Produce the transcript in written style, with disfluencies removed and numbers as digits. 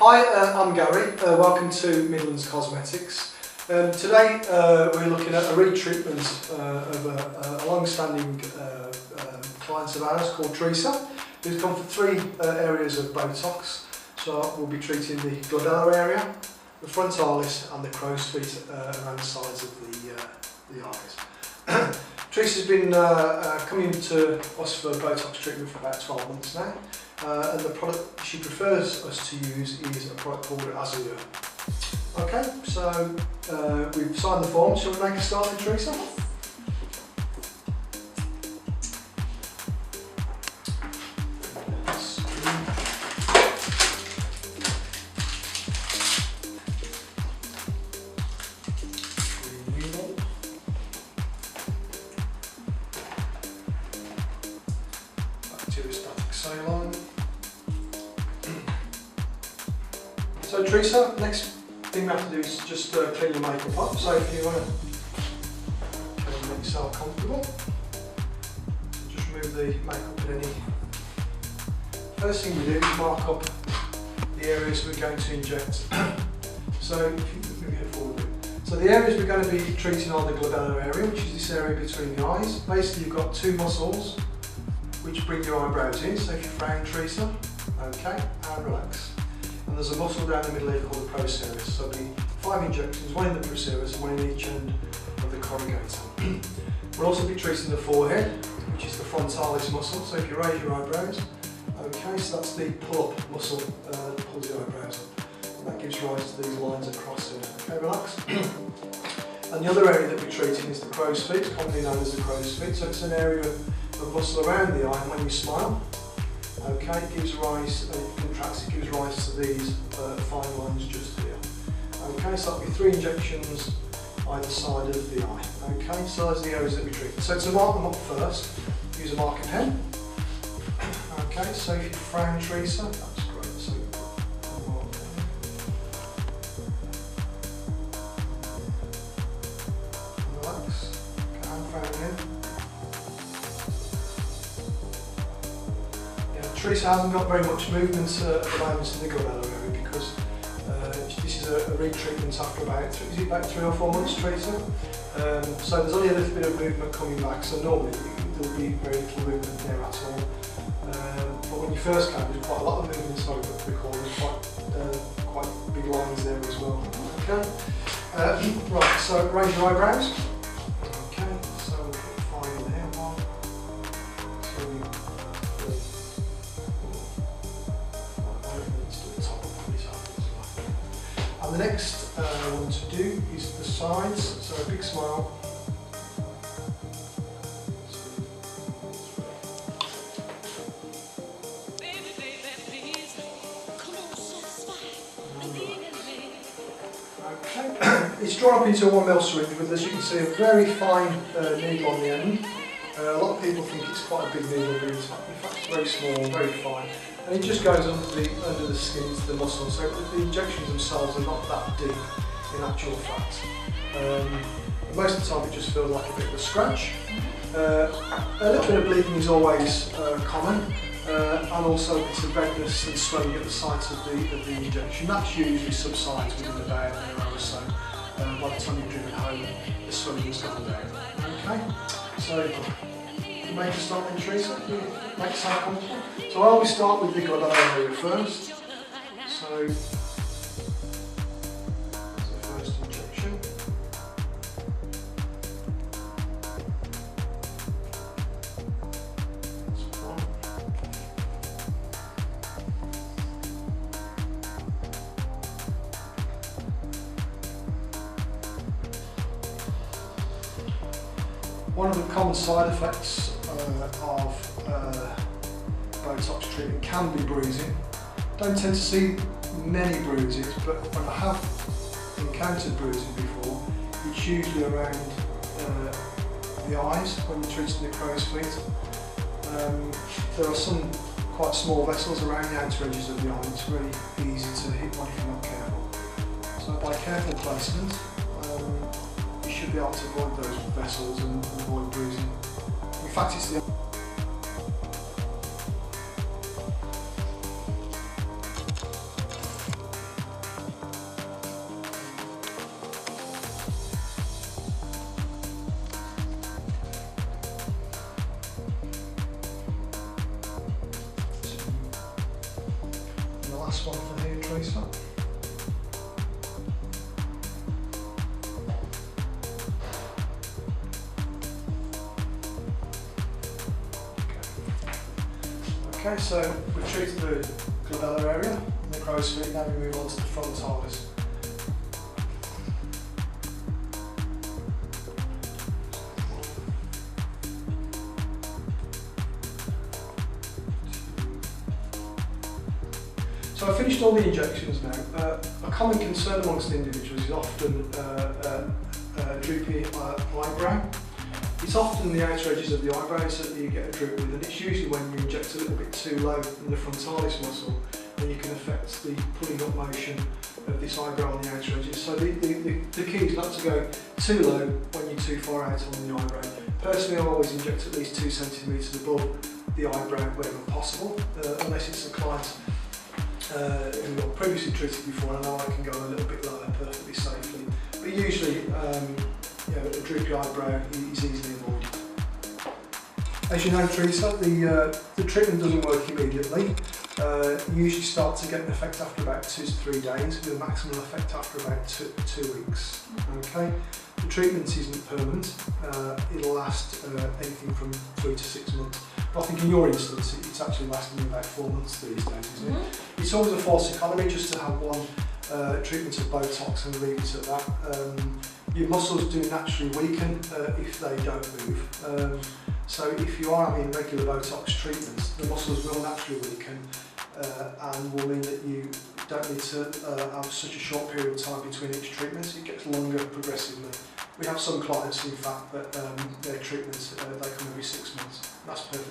Hi, I'm Gary. Welcome to Midlands Cosmetics. Today we're looking at a retreatment of a long-standing client of ours called Teresa, who's come for three areas of Botox. So we'll be treating the glabellar area, the frontalis and the crow's feet around the sides of the eyes. Teresa's been coming to us for Botox treatment for about 12 months now. And the product she prefers us to use is a product called Azure. Okay, so we've signed the form. Shall we make a start then, Teresa? So Teresa, next thing we have to do is just clean your makeup up. So if you want to make yourself comfortable, just remove the makeup and any. First thing we do is mark up the areas we're going to inject. So if you move it forward. So the areas we're going to be treating are the glabellar area, which is this area between the eyes. Basically you've got two muscles which bring your eyebrows in. So if you frown, Teresa, okay, and relax. And there's a muscle down the middle here called the procerus. So there'll be 5 injections, one in the procerus and one in each end of the corrugator. We'll also be treating the forehead, which is the frontalis muscle. So if you raise your eyebrows, okay, so that's the pull-up muscle that pulls the eyebrows up. And that gives rise to these lines across here. Okay, relax. And the other area that we're treating is the crow's feet, commonly known as the crow's feet. So it's an area of muscle around the eye, and when you smile, okay, it gives rise, it contracts, it gives rise to these fine lines just here. Okay, so that'll be 3 injections either side of the eye. Okay, so those are the areas that we treat. So to mark them up first, use a marker pen. Okay, so if you frown, Teresa, that's great. So relax. Okay, I'm frowning in. Teresa hasn't got very much movement at the moment in the glabellar area because this is a retreatment after about 3 or 4 months, Teresa. So there's only a little bit of movement coming back, so normally there'll be very little movement there at all. But when you first came, there's quite a lot of movement, sorry for recording, quite big lines there as well. Okay, right, so raise your eyebrows. Okay, so we'll put 5 in there. 1, 2, 3. And the next I want to do is the sides, so a big smile. Okay, it's drawn up into a 1mm syringe with, as you can see, a very fine needle on the end. A lot of people think it's quite a big needle, but in fact it's very small, very fine. And it just goes under the skin into the muscle, so the injections themselves are not that deep in actual fact. Most of the time it just feels like a bit of a scratch. A little bit of bleeding is always common, and also it's a redness and swelling at the sites of the injection. That usually subsides within about an hour or so. By the time you've driven home, the swelling has gone down. Okay, so make a start then, Teresa. Make yourself comfortable. So I always start with the glabellar area first. So that's the first injection. That's 1. One of the common side effects of Botox treatment can be bruising. Don't tend to see many bruises, but when I have encountered bruising before, it's usually around the eyes when you're treating the crow's feet. There are some quite small vessels around the outer edges of the eye. It's really easy to hit one if you're not careful. So by careful placement, you should be able to avoid those vessels and avoid bruising. In fact, it's the last one for here, Teresa. Okay, so we've treated the glabella area and the crow's feet, now we move on to the frontalis. So I've finished all the injections now. A common concern amongst individuals is often droopy eyebrow. It's often the outer edges of the eyebrows that you get a droop with, and it's usually when you inject a little bit too low in the frontalis muscle, and you can affect the pulling up motion of this eyebrow on the outer edges. So the key is not to go too low when you're too far out on the eyebrow. Personally, I always inject at least 2 centimetres above the eyebrow wherever possible, unless it's a client who got previously treated before. I know I can go a little bit lower perfectly safely, but usually a droopy eyebrow is easily avoided. As you know, Teresa, the treatment doesn't work immediately. You usually start to get an effect after about 2 to 3 days, with a maximum effect after about 2 weeks. Okay, the treatment isn't permanent. It'll last anything from 3 to 6 months. But I think in your instance, it's actually lasting about 4 months these days, isn't it? It's always a false economy just to have one treatment of Botox and leave it at that. Your muscles do naturally weaken if they don't move. So if you are having regular Botox treatments, the muscles will naturally weaken and will mean that you don't need to have such a short period of time between each treatment. It gets longer progressively. We have some clients, in fact, that their treatments, they come every 6 months. That's perfect.